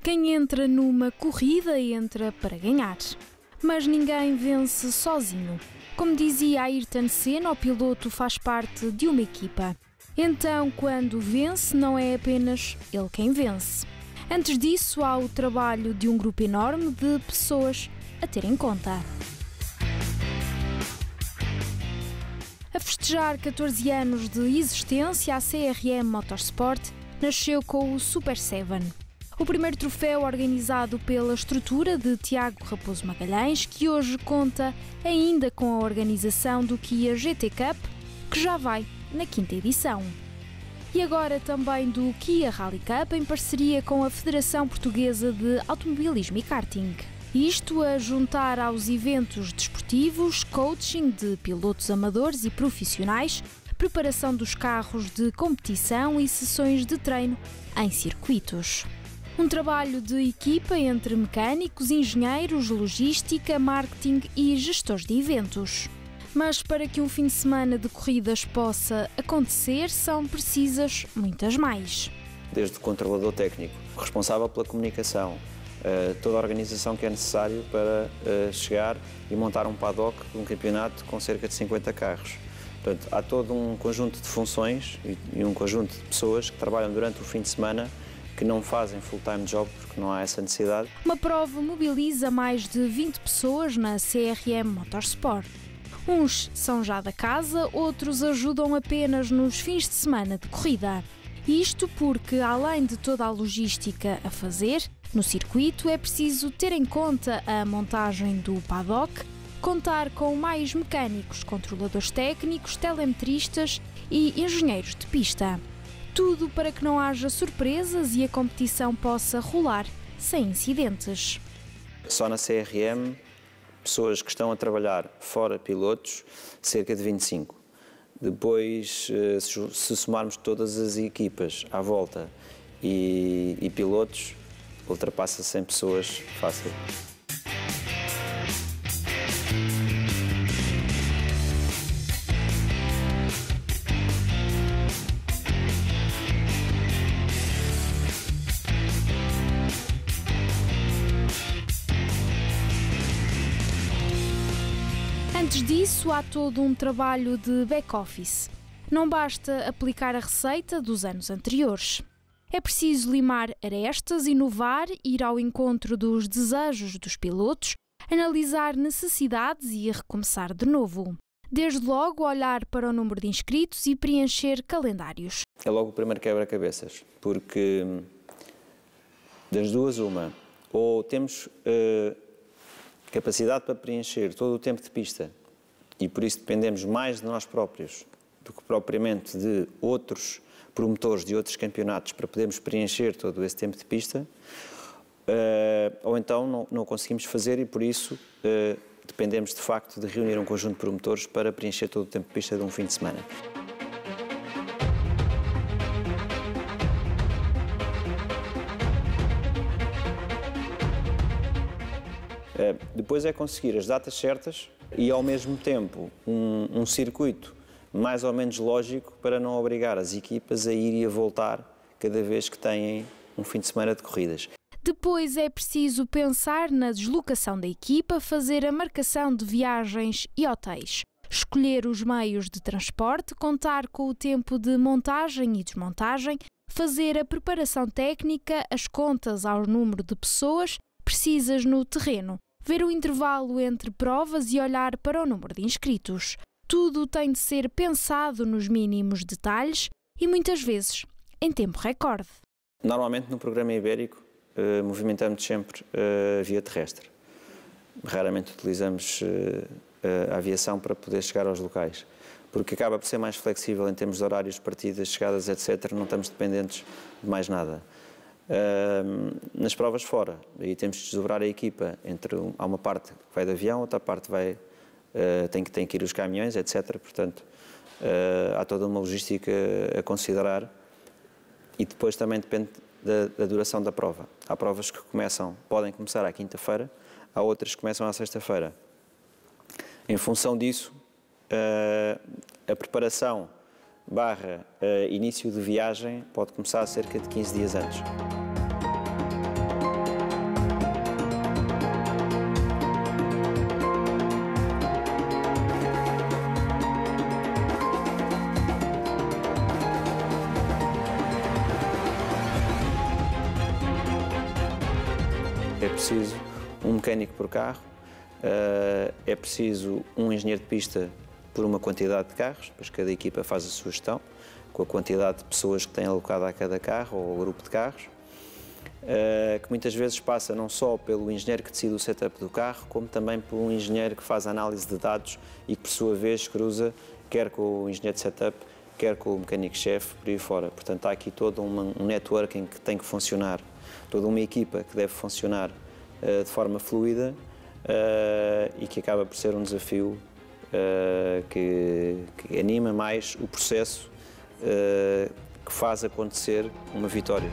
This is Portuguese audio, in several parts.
Quem entra numa corrida entra para ganhar. Mas ninguém vence sozinho. Como dizia Ayrton Senna, o piloto faz parte de uma equipa. Então, quando vence, não é apenas ele quem vence. Antes disso, há o trabalho de um grupo enorme de pessoas a ter em conta. A festejar 14 anos de existência, a CRM Motorsport nasceu com o Super 7. O primeiro troféu organizado pela estrutura de Tiago Raposo Magalhães, que hoje conta ainda com a organização do Kia GT Cup, que já vai na 5ª edição. E agora também do Kia Rally Cup, em parceria com a Federação Portuguesa de Automobilismo e Karting. Isto a juntar aos eventos desportivos, coaching de pilotos amadores e profissionais, preparação dos carros de competição e sessões de treino em circuitos. Um trabalho de equipa entre mecânicos, engenheiros, logística, marketing e gestores de eventos. Mas para que um fim de semana de corridas possa acontecer, são precisas muitas mais. Desde o controlador técnico, responsável pela comunicação, toda a organização que é necessário para chegar e montar um paddock de um campeonato com cerca de 50 carros. Portanto, há todo um conjunto de funções e um conjunto de pessoas que trabalham durante o fim de semana que não fazem full-time job porque não há essa necessidade. Uma prova mobiliza mais de 20 pessoas na CRM Motorsport. Uns são já da casa, outros ajudam apenas nos fins de semana de corrida. Isto porque, além de toda a logística a fazer, no circuito é preciso ter em conta a montagem do paddock, contar com mais mecânicos, controladores técnicos, telemetristas e engenheiros de pista. Tudo para que não haja surpresas e a competição possa rolar sem incidentes. Só na CRM, pessoas que estão a trabalhar fora pilotos, cerca de 25. Depois, se somarmos todas as equipas à volta e pilotos, ultrapassa 100 pessoas fácil. Antes disso, há todo um trabalho de back-office. Não basta aplicar a receita dos anos anteriores. É preciso limar arestas, inovar, ir ao encontro dos desejos dos pilotos, analisar necessidades e recomeçar de novo. Desde logo, olhar para o número de inscritos e preencher calendários. É logo o primeiro quebra-cabeças, porque das duas uma, ou temos capacidade para preencher todo o tempo de pista e por isso dependemos mais de nós próprios do que propriamente de outros promotores de outros campeonatos para podermos preencher todo esse tempo de pista, ou então não conseguimos fazer e por isso dependemos de facto de reunir um conjunto de promotores para preencher todo o tempo de pista de um fim de semana. Depois é conseguir as datas certas e ao mesmo tempo um circuito mais ou menos lógico para não obrigar as equipas a ir e a voltar cada vez que têm um fim de semana de corridas. Depois é preciso pensar na deslocação da equipa, fazer a marcação de viagens e hotéis, escolher os meios de transporte, contar com o tempo de montagem e desmontagem, fazer a preparação técnica, as contas ao número de pessoas precisas no terreno, ver o intervalo entre provas e olhar para o número de inscritos. Tudo tem de ser pensado nos mínimos detalhes e muitas vezes em tempo recorde. Normalmente no programa ibérico movimentamos sempre via terrestre. Raramente utilizamos a aviação para poder chegar aos locais, porque acaba por ser mais flexível em termos de horários, partidas, chegadas, etc. Não estamos dependentes de mais nada. Nas provas fora, aí temos de desdobrar a equipa há uma parte que vai de avião, outra parte tem que ir os caminhões, etc. Portanto, há toda uma logística a considerar e depois também depende da duração da prova. Há provas que podem começar à quinta-feira, há outras que começam à sexta-feira. Em função disso, a preparação / início de viagem pode começar cerca de 15 dias antes. é preciso um mecânico por carro, é preciso um engenheiro de pista por uma quantidade de carros, depois cada equipa faz a sua gestão, com a quantidade de pessoas que têm alocado a cada carro ou grupo de carros, que muitas vezes passa não só pelo engenheiro que decide o setup do carro, como também por um engenheiro que faz a análise de dados e que, por sua vez, cruza quer com o engenheiro de setup, quer com o mecânico-chefe, por aí fora. Portanto, há aqui todo um networking que tem que funcionar, toda uma equipa que deve funcionar de forma fluida e que acaba por ser um desafio que anima mais o processo que faz acontecer uma vitória.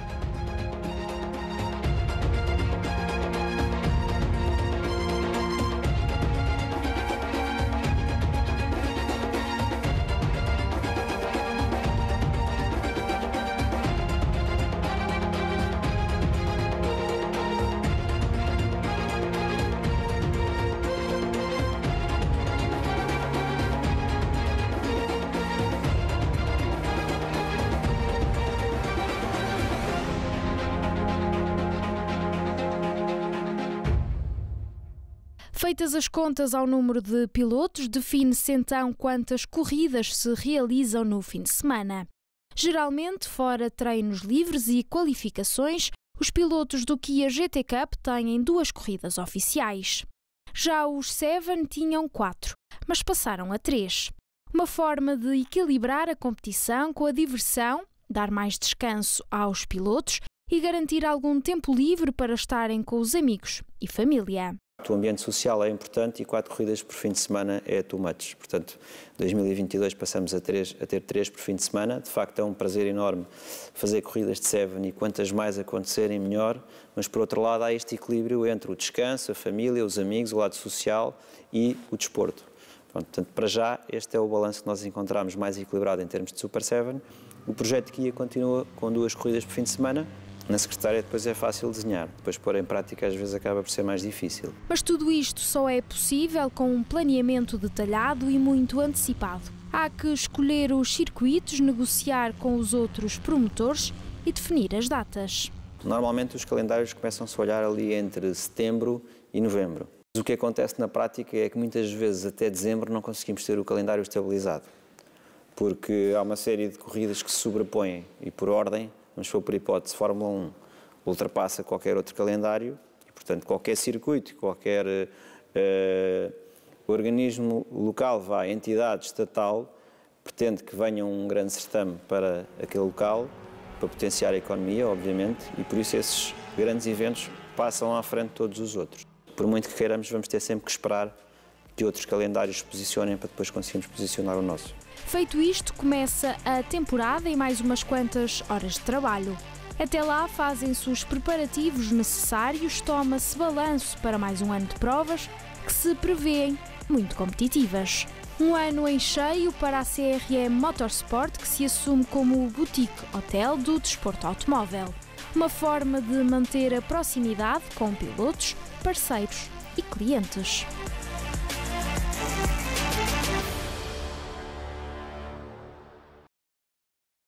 Feitas as contas ao número de pilotos, define-se então quantas corridas se realizam no fim de semana. Geralmente, fora treinos livres e qualificações, os pilotos do Kia GT Cup têm 2 corridas oficiais. Já os Seven tinham 4, mas passaram a 3. Uma forma de equilibrar a competição com a diversão, dar mais descanso aos pilotos e garantir algum tempo livre para estarem com os amigos e família. O ambiente social é importante e 4 corridas por fim de semana é too much. Portanto, em 2022 passamos a ter 3 por fim de semana. De facto, é um prazer enorme fazer corridas de Seven e quantas mais acontecerem, melhor. Mas, por outro lado, há este equilíbrio entre o descanso, a família, os amigos, o lado social e o desporto. Portanto, para já, este é o balanço que nós encontramos mais equilibrado em termos de Super Seven. O projeto Kia continua com 2 corridas por fim de semana. Na secretária depois é fácil desenhar, depois pôr em prática às vezes acaba por ser mais difícil. Mas tudo isto só é possível com um planeamento detalhado e muito antecipado. Há que escolher os circuitos, negociar com os outros promotores e definir as datas. Normalmente os calendários começam-se a olhar ali entre setembro e novembro. Mas o que acontece na prática é que muitas vezes até dezembro não conseguimos ter o calendário estabilizado, porque há uma série de corridas que se sobrepõem e por ordem. Vamos supor, por hipótese, Fórmula 1 ultrapassa qualquer outro calendário e, portanto, qualquer circuito, qualquer organismo local, entidade estatal, pretende que venha um grande certame para aquele local, para potenciar a economia, obviamente, e por isso esses grandes eventos passam à frente de todos os outros. Por muito que queiramos, vamos ter sempre que esperar que outros calendários se posicionem para depois conseguirmos posicionar o nosso. Feito isto, começa a temporada e mais umas quantas horas de trabalho. Até lá fazem-se os preparativos necessários, toma-se balanço para mais um ano de provas que se prevêem muito competitivas. Um ano em cheio para a CRM Motorsport, que se assume como o boutique hotel do desporto automóvel. Uma forma de manter a proximidade com pilotos, parceiros e clientes.